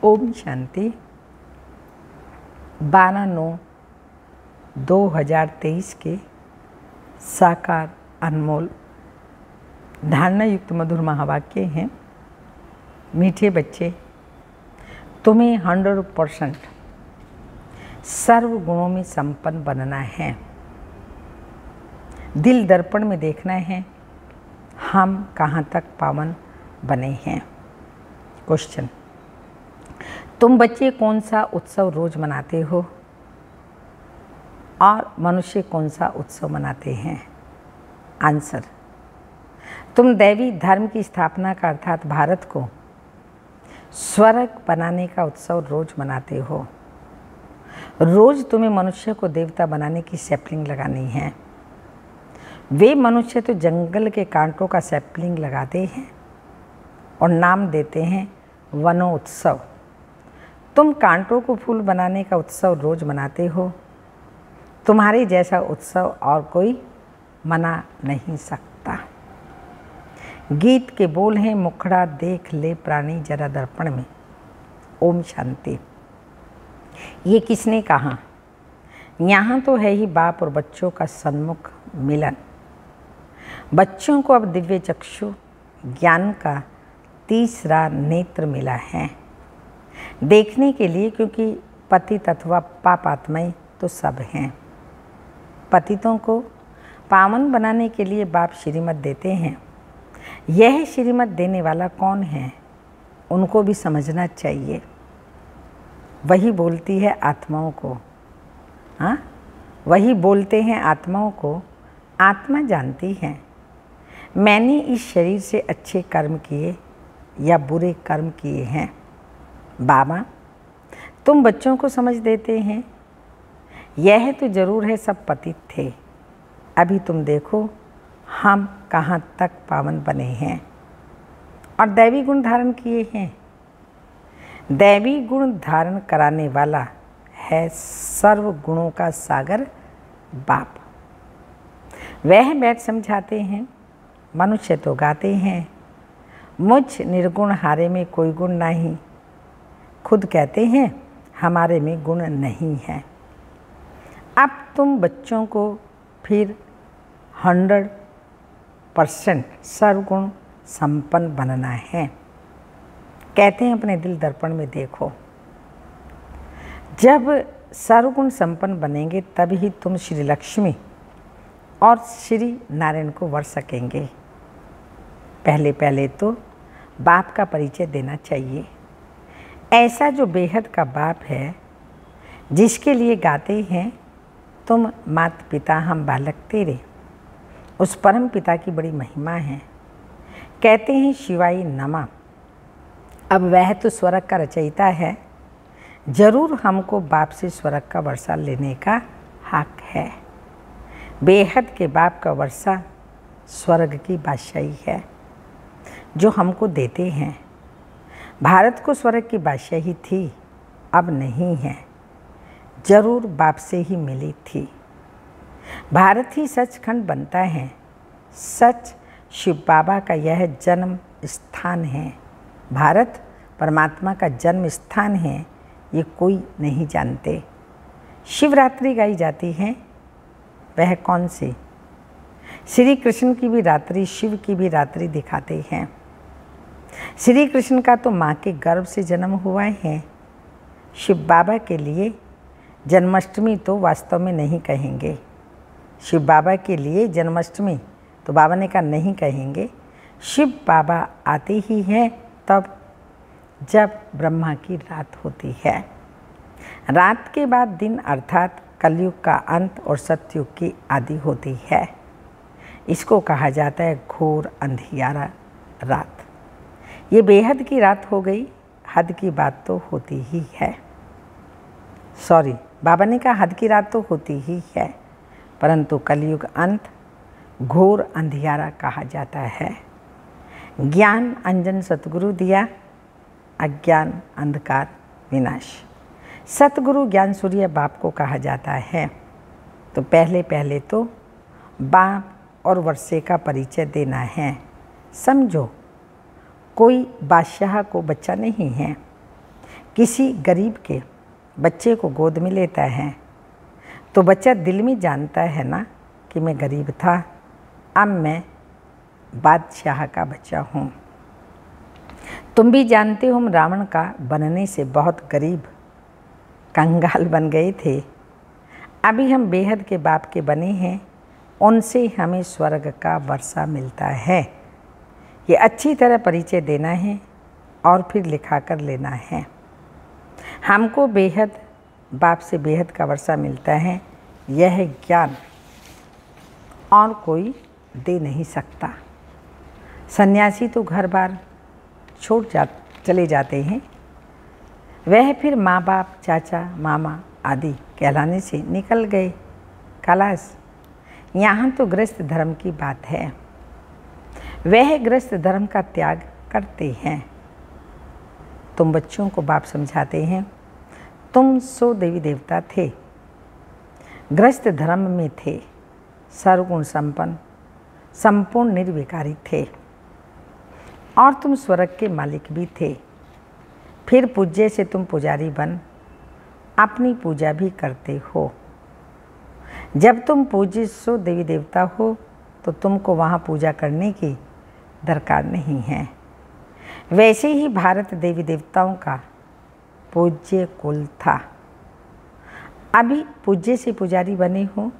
ओम शांति। 12/9/2023 के साकार अनमोल धारणा युक्त मधुर महावाक्य हैं। मीठे बच्चे, तुम्हें 100% सर्व गुणों में संपन्न बनना है। दिल दर्पण में देखना है हम कहाँ तक पावन बने हैं। क्वेश्चन, तुम बच्चे कौन सा उत्सव रोज मनाते हो और मनुष्य कौन सा उत्सव मनाते हैं? आंसर, तुम दैवी धर्म की स्थापना का अर्थात भारत को स्वर्ग बनाने का उत्सव रोज मनाते हो। रोज तुम्हें मनुष्य को देवता बनाने की सैपलिंग लगानी है। वे मनुष्य तो जंगल के कांटों का सैपलिंग लगाते हैं और नाम देते हैं वनोत्सव। तुम कांटों को फूल बनाने का उत्सव रोज मनाते हो। तुम्हारे जैसा उत्सव और कोई मना नहीं सकता। गीत के बोल हैं, मुखड़ा देख ले प्राणी जरा दर्पण में। ओम शांति। ये किसने कहा? यहाँ तो है ही बाप और बच्चों का सन्मुख मिलन। बच्चों को अब दिव्य चक्षु ज्ञान का तीसरा नेत्र मिला है देखने के लिए, क्योंकि पतित अथवा पाप आत्माएं तो सब हैं। पतितों को पावन बनाने के लिए बाप श्रीमत देते हैं। यह श्रीमत देने वाला कौन है उनको भी समझना चाहिए। वही बोलती है आत्माओं को। हाँ, वही बोलते हैं आत्माओं को। आत्मा जानती है मैंने इस शरीर से अच्छे कर्म किए या बुरे कर्म किए हैं। बाबा, तुम बच्चों को समझ देते हैं। यह तो जरूर है सब पतित थे। अभी तुम देखो हम कहाँ तक पावन बने हैं और दैवी गुण धारण किए हैं। दैवी गुण धारण कराने वाला है सर्व गुणों का सागर बाप। वह बैठ समझाते हैं। मनुष्य तो गाते हैं मुझ निर्गुण हारे में कोई गुण नहीं। खुद कहते हैं हमारे में गुण नहीं है। अब तुम बच्चों को फिर 100% सर्वगुण संपन्न बनना है। कहते हैं अपने दिल दर्पण में देखो। जब सर्वगुण संपन्न बनेंगे तब ही तुम श्री लक्ष्मी और श्री नारायण को वर सकेंगे। पहले पहले तो बाप का परिचय देना चाहिए। ऐसा जो बेहद का बाप है जिसके लिए गाते हैं तुम मात पिता हम बालक तेरे। उस परम पिता की बड़ी महिमा है। कहते हैं शिवाय नमा। अब वह तो स्वर्ग का रचयिता है। जरूर हमको बाप से स्वर्ग का वर्षा लेने का हक है। बेहद के बाप का वर्षा स्वर्ग की बादशाही है जो हमको देते हैं। भारत को स्वर्ग की बादशाही थी, अब नहीं है। जरूर बाप से ही मिली थी। भारत ही सचखंड बनता है। सच शिव बाबा का यह जन्म स्थान है। भारत परमात्मा का जन्म स्थान है, ये कोई नहीं जानते। शिवरात्रि गाई जाती है, वह कौन सी? श्री कृष्ण की भी रात्रि, शिव की भी रात्रि दिखाते हैं। श्री कृष्ण का तो माँ के गर्भ से जन्म हुआ है। शिव बाबा के लिए जन्माष्टमी तो वास्तव में नहीं कहेंगे। शिव बाबा के लिए जन्माष्टमी तो बाबा ने कहा नहीं कहेंगे। शिव बाबा आते ही हैं तब जब ब्रह्मा की रात होती है। रात के बाद दिन अर्थात कलयुग का अंत और सतयुग की आदि होती है। इसको कहा जाता है घोर अंधियारा रात। ये बेहद की रात हो गई। हद की बात तो होती ही है। सॉरी, बाबा ने कहा हद की रात तो होती ही है, परंतु कलयुग अंत घोर अंधियारा कहा जाता है। ज्ञान अंजन सतगुरु दिया, अज्ञान अंधकार विनाश। सतगुरु ज्ञान सूर्य बाप को कहा जाता है। तो पहले पहले तो बाप और वर्षे का परिचय देना है। समझो, कोई बादशाह को बच्चा नहीं है। किसी गरीब के बच्चे को गोद में लेता है तो बच्चा दिल में जानता है ना कि मैं गरीब था, अब मैं बादशाह का बच्चा हूँ। तुम भी जानते हो हम रावण का बनने से बहुत गरीब कंगाल बन गए थे। अभी हम बेहद के बाप के बने हैं, उनसे हमें स्वर्ग का वर्षा मिलता है। ये अच्छी तरह परिचय देना है और फिर लिखा कर लेना है। हमको बेहद बाप से बेहद का वर्षा मिलता है, यह ज्ञान और कोई दे नहीं सकता। सन्यासी तो घर बार छोड़ चले जाते हैं, वह फिर माँ बाप, चाचा, मामा आदि कहलाने से निकल गए कलाश। यहाँ तो गृहस्थ धर्म की बात है, वह गृहस्थ धर्म का त्याग करते हैं। तुम बच्चों को बाप समझाते हैं, तुम सो देवी देवता थे, गृहस्थ धर्म में थे, सर्वगुण संपन्न, संपूर्ण निर्विकारी थे और तुम स्वर्ग के मालिक भी थे। फिर पूज्य से तुम पुजारी बन अपनी पूजा भी करते हो। जब तुम पूज्य सो देवी देवता हो तो तुमको वहाँ पूजा करने की दरकार नहीं है। वैसे ही भारत देवी देवताओं का पूज्य कुल था। अभी पूज्य से पुजारी बने हो,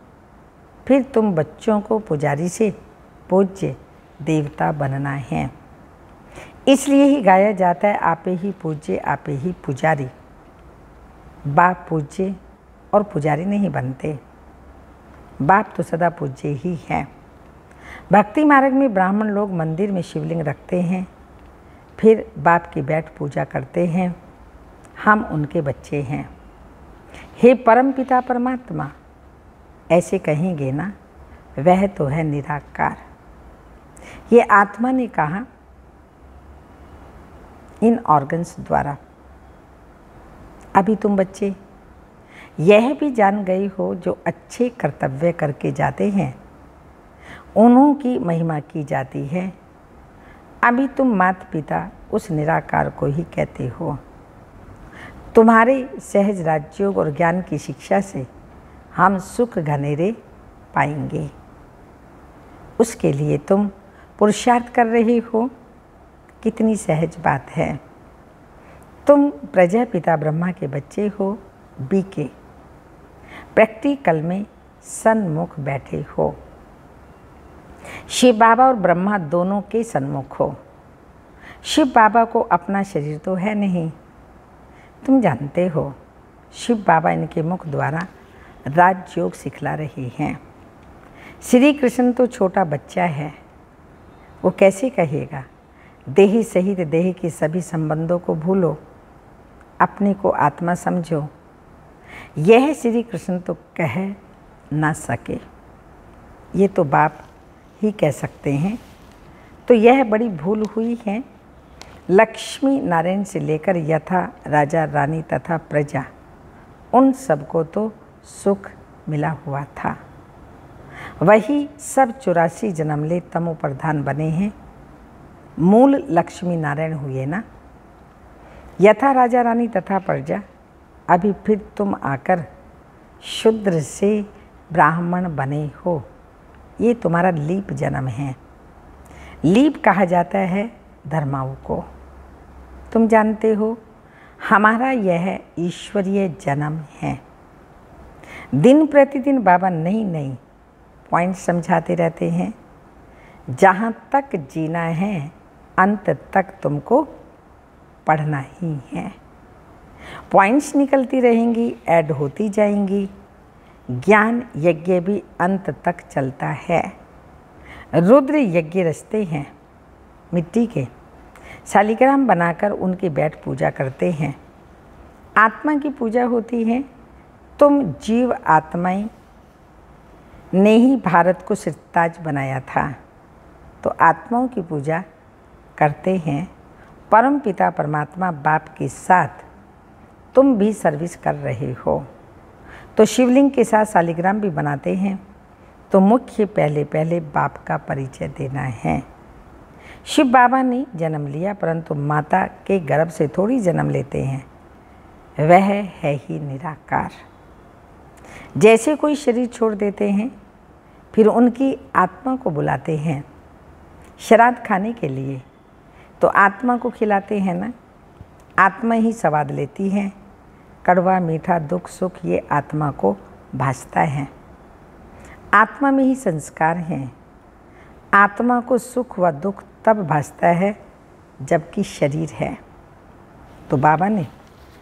फिर तुम बच्चों को पुजारी से पूज्य देवता बनना है। इसलिए ही गाया जाता है, आपे ही पूज्य आपे ही पुजारी। बाप पूज्य और पुजारी नहीं बनते, बाप तो सदा पूज्य ही हैं। भक्ति मार्ग में ब्राह्मण लोग मंदिर में शिवलिंग रखते हैं, फिर बाप की बैठ पूजा करते हैं। हम उनके बच्चे हैं। हे परम पिता परमात्मा, ऐसे कहेंगे ना, वह तो है निराकार। ये आत्मा ने कहा इन ऑर्गन्स द्वारा। अभी तुम बच्चे यह भी जान गए हो, जो अच्छे कर्तव्य करके जाते हैं उन्हों की महिमा की जाती है। अभी तुम माता पिता उस निराकार को ही कहते हो। तुम्हारे सहज राजयोग और ज्ञान की शिक्षा से हम सुख घनेरे पाएंगे। उसके लिए तुम पुरुषार्थ कर रहे हो। कितनी सहज बात है। तुम प्रजापिता ब्रह्मा के बच्चे हो, बीके प्रैक्टिकल में सन्मुख बैठे हो। शिव बाबा और ब्रह्मा दोनों के सन्मुख हो। शिव बाबा को अपना शरीर तो है नहीं, तुम जानते हो। शिव बाबा इनके मुख द्वारा राजयोग सिखला रहे हैं। श्री कृष्ण तो छोटा बच्चा है, वो कैसे कहेगा देही सहित देह के सभी संबंधों को भूलो, अपने को आत्मा समझो। यह श्री कृष्ण तो कह ना सके, ये तो बाप ही कह सकते हैं। तो यह बड़ी भूल हुई है। लक्ष्मी नारायण से लेकर यथा राजा रानी तथा प्रजा, उन सबको तो सुख मिला हुआ था। वही सब 84 जन्म ले तमो प्रधान बने हैं। मूल लक्ष्मी नारायण हुए ना। यथा राजा रानी तथा प्रजा, अभी फिर तुम आकर शूद्र से ब्राह्मण बने हो। ये तुम्हारा लीप जन्म है। लीप कहा जाता है धर्माओं को। तुम जानते हो हमारा यह ईश्वरीय जन्म है। दिन प्रतिदिन बाबा नई नई पॉइंट समझाते रहते हैं। जहाँ तक जीना है अंत तक तुमको पढ़ना ही है। पॉइंट्स निकलती रहेंगी, ऐड होती जाएंगी। ज्ञान यज्ञ भी अंत तक चलता है। रुद्र यज्ञ रचते हैं, मिट्टी के शालिग्राम बनाकर उनकी बैठ पूजा करते हैं। आत्मा की पूजा होती है। तुम जीव आत्माएं ने ही भारत को सिरताज बनाया था, तो आत्माओं की पूजा करते हैं। परम पिता परमात्मा बाप के साथ तुम भी सर्विस कर रहे हो, तो शिवलिंग के साथ शालिग्राम भी बनाते हैं। तो मुख्य पहले बाप का परिचय देना है। शिव बाबा ने जन्म लिया, परंतु माता के गर्भ से थोड़ी जन्म लेते हैं। वह है ही निराकार। जैसे कोई शरीर छोड़ देते हैं, फिर उनकी आत्मा को बुलाते हैं श्राद्ध खाने के लिए, तो आत्मा को खिलाते हैं ना। आत्मा ही स्वाद लेती है, कड़वा मीठा दुख सुख ये आत्मा को भासता है। आत्मा में ही संस्कार हैं। आत्मा को सुख व दुख तब भासता है जबकि शरीर है। तो बाबा ने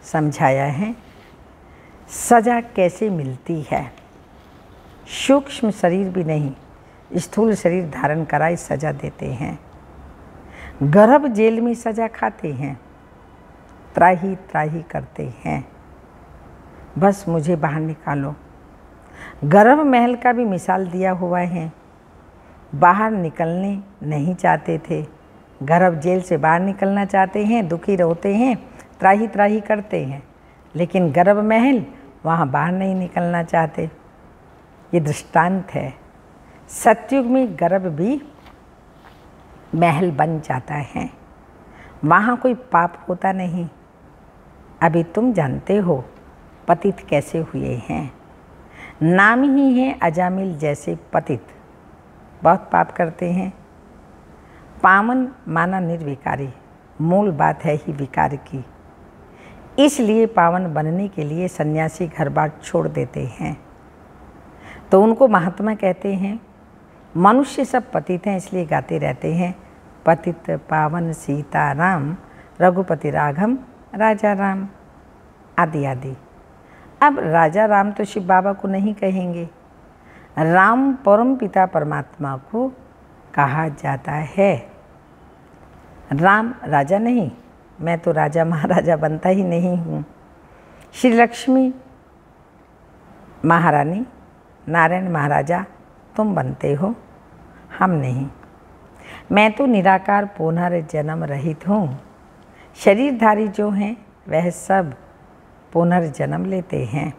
समझाया है सजा कैसे मिलती है। सूक्ष्म शरीर भी नहीं, स्थूल शरीर धारण कराए सजा देते हैं। गर्भ जेल में सजा खाते हैं, त्राही त्राही करते हैं, बस मुझे बाहर निकालो। गर्भ महल का भी मिसाल दिया हुआ है। बाहर निकलने नहीं चाहते थे, गर्भ जेल से बाहर निकलना चाहते हैं, दुखी रहते हैं, त्राही त्राही करते हैं, लेकिन गर्भ महल वहाँ बाहर नहीं निकलना चाहते। ये दृष्टांत है। सतयुग में गर्भ भी महल बन जाता है, वहाँ कोई पाप होता नहीं। अभी तुम जानते हो पतित कैसे हुए हैं। नाम ही है अजामिल जैसे पतित, बहुत पाप करते हैं। पावन माना निर्विकारी, मूल बात है ही विकार की। इसलिए पावन बनने के लिए सन्यासी घर बार छोड़ देते हैं। तो उनको महात्मा कहते हैं। मनुष्य सब पतित हैं, इसलिए गाते रहते हैं पतित पावन सीता राम, रघुपति राघव राजा राम आदि आदि। अब राजा राम तो शिव बाबा को नहीं कहेंगे, राम परम पिता परमात्मा को कहा जाता है। राम राजा नहीं, मैं तो राजा महाराजा बनता ही नहीं हूँ। श्री लक्ष्मी महारानी, नारायण महाराजा तुम बनते हो, हम नहीं। मैं तो निराकार पुनर्जन्म रहित हूँ। शरीरधारी जो हैं वह सब पुनर्जन्म लेते हैं।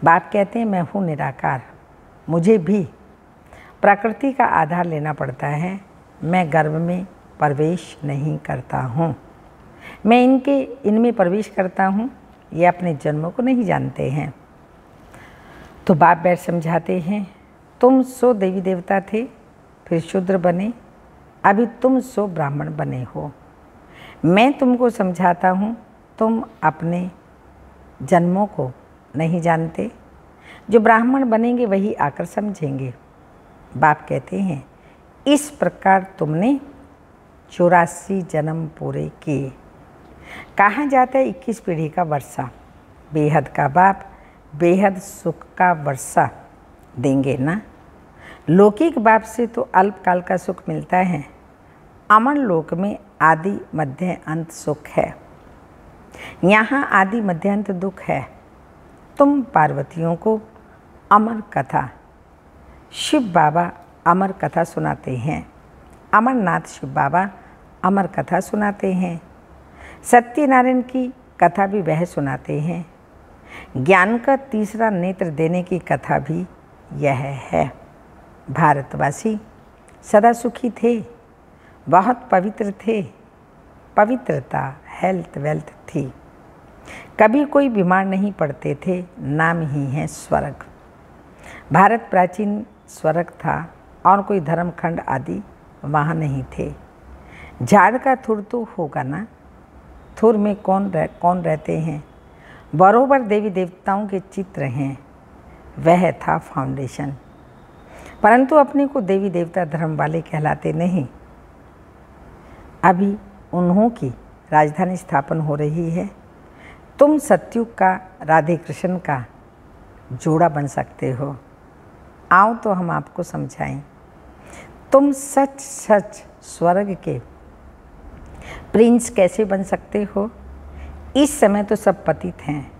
बाप कहते हैं मैं हूँ निराकार, मुझे भी प्रकृति का आधार लेना पड़ता है। मैं गर्भ में प्रवेश नहीं करता हूँ, मैं इनमें प्रवेश करता हूँ। ये अपने जन्मों को नहीं जानते हैं। तो बाप बैठ समझाते हैं तुम सो देवी देवता थे, फिर शूद्र बने, अभी तुम सो ब्राह्मण बने हो। मैं तुमको समझाता हूँ, तुम अपने जन्मों को नहीं जानते। जो ब्राह्मण बनेंगे वही आकर समझेंगे। बाप कहते हैं इस प्रकार तुमने 84 जन्म पूरे किए। कहा जाता है 21 पीढ़ी का वर्षा, बेहद का बाप बेहद सुख का वर्षा देंगे ना। लौकिक बाप से तो अल्पकाल का सुख मिलता है, अमर लोक में आदि मध्य अंत सुख है। यहाँ आदि मध्य अंत दुख है। तुम पार्वतियों को अमर कथा, शिव बाबा अमर कथा सुनाते हैं। अमरनाथ शिव बाबा अमर कथा सुनाते हैं। सत्यनारायण की कथा भी वह सुनाते हैं। ज्ञान का तीसरा नेत्र देने की कथा भी यह है। भारतवासी सदा सुखी थे, बहुत पवित्र थे। पवित्रता हेल्थ वेल्थ थी, कभी कोई बीमार नहीं पड़ते थे। नाम ही है स्वर्ग। भारत प्राचीन स्वर्ग था और कोई धर्मखंड आदि वहाँ नहीं थे। झाड़ का थुर तो होगा ना, थुर में कौन रहते हैं। बरोबर देवी देवताओं के चित्र हैं, वह था फाउंडेशन। परंतु अपने को देवी देवता धर्म वाले कहलाते नहीं। अभी उन्हों की राजधानी स्थापन हो रही है। तुम सतयुग का राधे कृष्ण का जोड़ा बन सकते हो। आओ तो हम आपको समझाएं। तुम सच सच स्वर्ग के प्रिंस कैसे बन सकते हो। इस समय तो सब पतित हैं,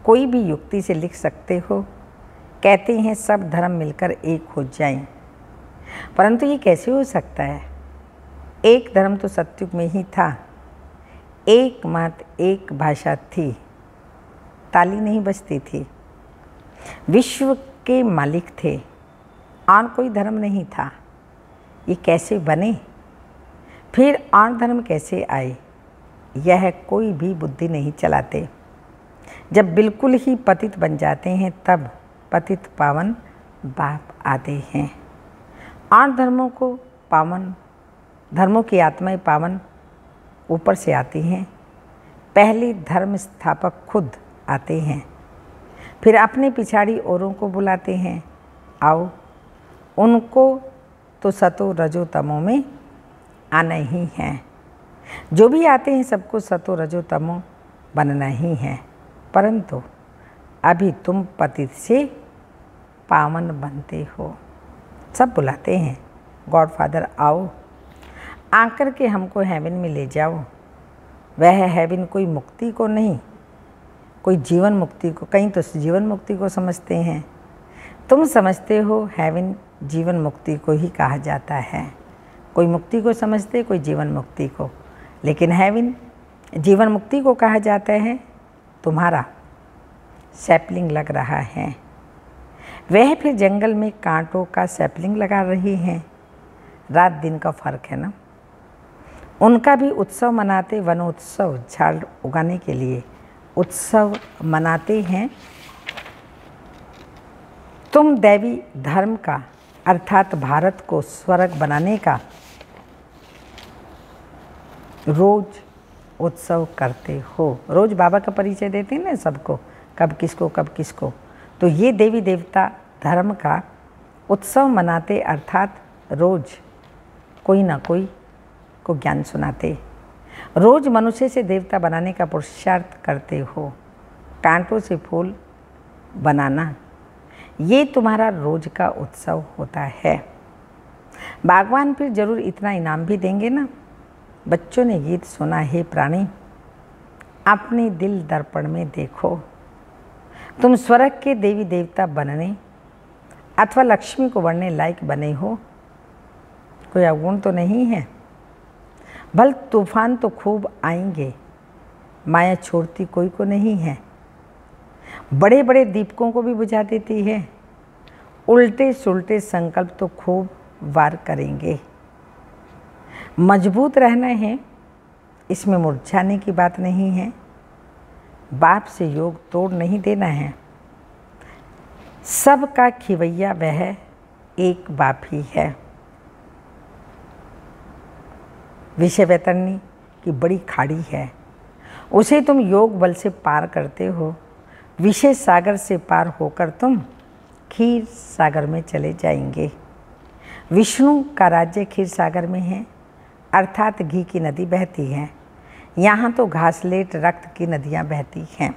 कोई भी युक्ति से लिख सकते हो। कहते हैं सब धर्म मिलकर एक हो जाएं, परंतु ये कैसे हो सकता है। एक धर्म तो सतयुग में ही था, एक मत एक भाषा थी, ताली नहीं बजती थी। विश्व के मालिक थे और कोई धर्म नहीं था। ये कैसे बने, फिर और धर्म कैसे आए, यह कोई भी बुद्धि नहीं चलाते। जब बिल्कुल ही पतित बन जाते हैं तब पतित पावन बाप आते हैं और धर्मों की आत्माएं पावन ऊपर से आती हैं। पहले धर्म स्थापक खुद आते हैं, फिर अपने पिछाड़ी औरों को बुलाते हैं, आओ। उनको तो सतो रजो तमो में आना ही है। जो भी आते हैं सबको सतो रजो तमो बनना ही है, परंतु अभी तुम पतित से पावन बनते हो। सब बुलाते हैं, गॉड फादर आओ, आकर के हमको हेवन में ले जाओ। वह हेवन कोई मुक्ति को नहीं, कोई जीवन मुक्ति को, कहीं तो जीवन मुक्ति को समझते हैं। तुम समझते हो हेवन जीवन मुक्ति को ही कहा जाता है। कोई मुक्ति को समझते, कोई जीवन मुक्ति को, लेकिन हेवन जीवन मुक्ति को कहा जाता है। तुम्हारा सैपलिंग लग रहा है, वह फिर जंगल में कांटों का सैपलिंग लगा रही हैं। रात दिन का फर्क है ना। उनका भी उत्सव मनाते, वनोत्सव, झाड़ उगाने के लिए उत्सव मनाते हैं। तुम दैवी धर्म का अर्थात भारत को स्वर्ग बनाने का रोज उत्सव करते हो। रोज बाबा का परिचय देते हैं ना सबको, कब किसको। तो ये देवी देवता धर्म का उत्सव मनाते, अर्थात रोज कोई ना कोई को ज्ञान सुनाते। रोज मनुष्य से देवता बनाने का पुरुषार्थ करते हो। कांटों से फूल बनाना, ये तुम्हारा रोज का उत्सव होता है। भगवान फिर जरूर इतना इनाम भी देंगे ना। बच्चों ने गीत सुना, हे प्राणी अपने दिल दर्पण में देखो। तुम स्वर्ग के देवी देवता बनने अथवा लक्ष्मी को बनने लायक बने हो। कोई अवगुण तो नहीं है। भल तूफान तो खूब आएंगे, माया छोड़ती कोई को नहीं है। बड़े बड़े दीपकों को भी बुझा देती है। उल्टे सुलटे संकल्प तो खूब वार करेंगे। मजबूत रहना है, इसमें मुरझाने की बात नहीं है। बाप से योग तोड़ नहीं देना है। सबका खिवैया वह एक बाप ही है। विषय वैतरणी की बड़ी खाड़ी है, उसे तुम योग बल से पार करते हो। विषय सागर से पार होकर तुम क्षीर सागर में चले जाएंगे। विष्णु का राज्य क्षीर सागर में है, अर्थात घी की नदी बहती है। यहाँ तो घासलेट रक्त की नदियाँ बहती हैं।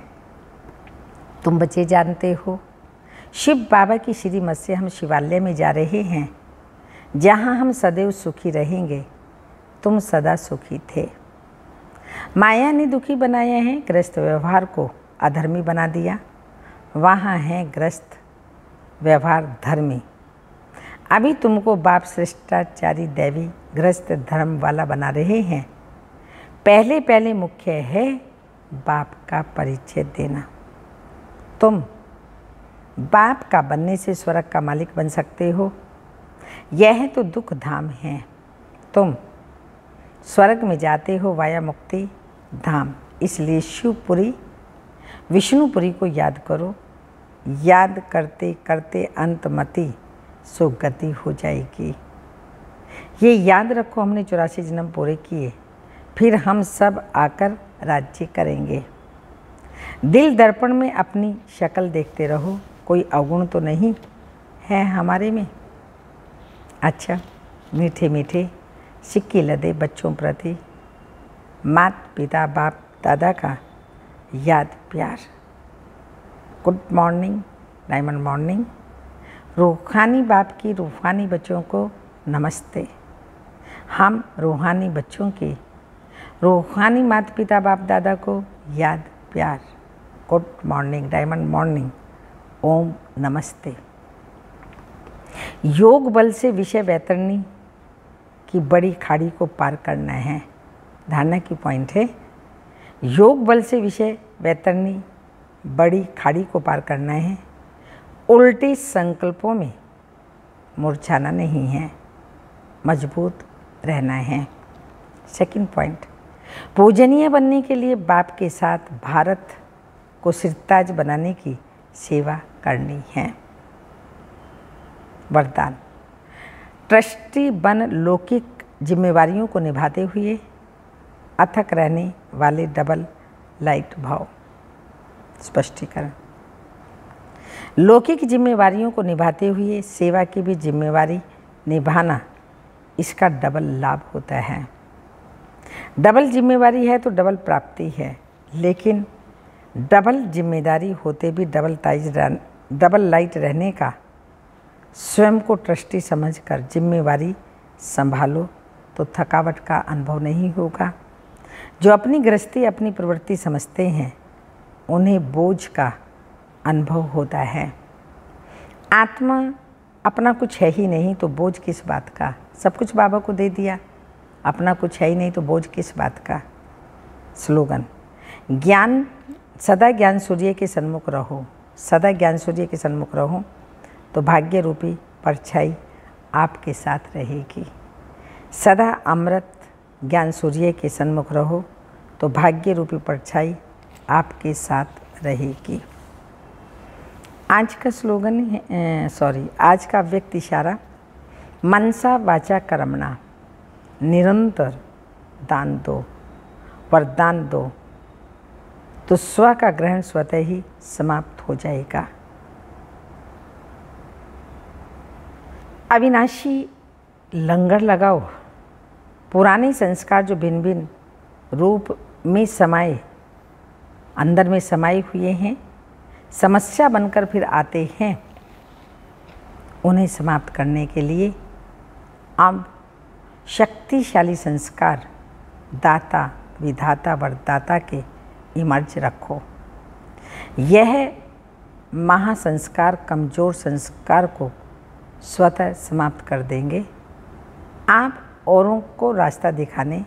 तुम बच्चे जानते हो, शिव बाबा की श्रीमत से हम शिवालय में जा रहे हैं, जहाँ हम सदैव सुखी रहेंगे। तुम सदा सुखी थे। माया ने दुखी बनाया है, ग्रस्त व्यवहार को अधर्मी बना दिया। वहाँ है ग्रस्त व्यवहार धर्मी। अभी तुमको बाप श्रेष्ठाचारी दैवी ग्रस्त धर्म वाला बना रहे हैं। पहले पहले मुख्य है बाप का परिचय देना। तुम बाप का बनने से स्वर्ग का मालिक बन सकते हो। यह तो दुख धाम है। तुम स्वर्ग में जाते हो वाया मुक्ति धाम। इसलिए शिवपुरी विष्णुपुरी को याद करो। याद करते करते अंतमति सुगति हो जाएगी। ये याद रखो, हमने 84 जन्म पूरे किए, फिर हम सब आकर राज्य करेंगे। दिल दर्पण में अपनी शक्ल देखते रहो। कोई अवगुण तो नहीं है हमारे में। अच्छा, मीठे मीठे सिक्के लदे बच्चों प्रति माता पिता बाप दादा का याद प्यार। Good morning, diamond morning. रूहानी बाप की रूहानी बच्चों को नमस्ते। हम रूहानी बच्चों के रूहानी माता पिता बाप दादा को याद प्यार। गुड मॉर्निंग, डायमंड मॉर्निंग, ओम नमस्ते। योग बल से विषय वैतरणी की बड़ी खाड़ी को पार करना है। धारणा की पॉइंट है, योग बल से विषय वैतरणी बड़ी खाड़ी को पार करना है। उल्टे संकल्पों में मुरझाना नहीं है, मजबूत रहना है। सेकंड पॉइंट, पूजनीय बनने के लिए बाप के साथ भारत को सिरताज बनाने की सेवा करनी है। वरदान, ट्रस्टी बन लौकिक जिम्मेवारियों को निभाते हुए अथक रहने वाले डबल लाइट भाव। स्पष्टीकरण, लौकिक जिम्मेवारियों को निभाते हुए सेवा की भी जिम्मेवारी निभाना, इसका डबल लाभ होता है। डबल जिम्मेवारी है तो डबल प्राप्ति है, लेकिन डबल जिम्मेदारी होते भी डबल लाइट रहने का स्वयं को ट्रस्टी समझकर जिम्मेवारी संभालो तो थकावट का अनुभव नहीं होगा। जो अपनी गृहस्थी अपनी प्रवृत्ति समझते हैं उन्हें बोझ का अनुभव होता है। आत्मा अपना कुछ है ही नहीं तो बोझ किस बात का। सब कुछ बाबा को दे दिया, अपना कुछ है ही नहीं तो बोझ किस बात का। स्लोगन, ज्ञान सदा ज्ञान सूर्य के सन्मुख रहो। सदा ज्ञान सूर्य के सन्मुख रहो तो भाग्य रूपी परछाई आपके साथ रहेगी। सदा अमृत ज्ञान सूर्य के सन्मुख रहो तो भाग्य रूपी परछाई आपके साथ रहेगी। आज का स्लोगन है आज का व्यक्त इशारा, मनसा वाचा कर्मणा, निरंतर दान दो, वरदान दो तो स्व का ग्रहण स्वतः ही समाप्त हो जाएगा। अविनाशी लंगर लगाओ। पुराने संस्कार जो भिन्न भिन्न रूप में समाये अंदर में समाये हुए हैं, समस्या बनकर फिर आते हैं, उन्हें समाप्त करने के लिए अब शक्तिशाली संस्कार दाता विधाता वरदाता के इमर्ज रखो। यह महासंस्कार कमज़ोर संस्कार को स्वतः समाप्त कर देंगे। आप औरों को रास्ता दिखाने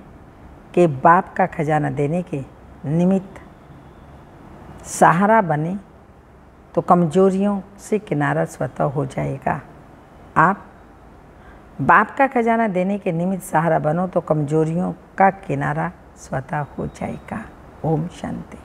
के बाप का खजाना देने के निमित्त सहारा बने तो कमजोरियों से किनारा स्वतः हो जाएगा। आप बाप का खजाना देने के निमित्त सहारा बनो तो कमजोरियों का किनारा स्वतः हो जाएगा। ओम शांति।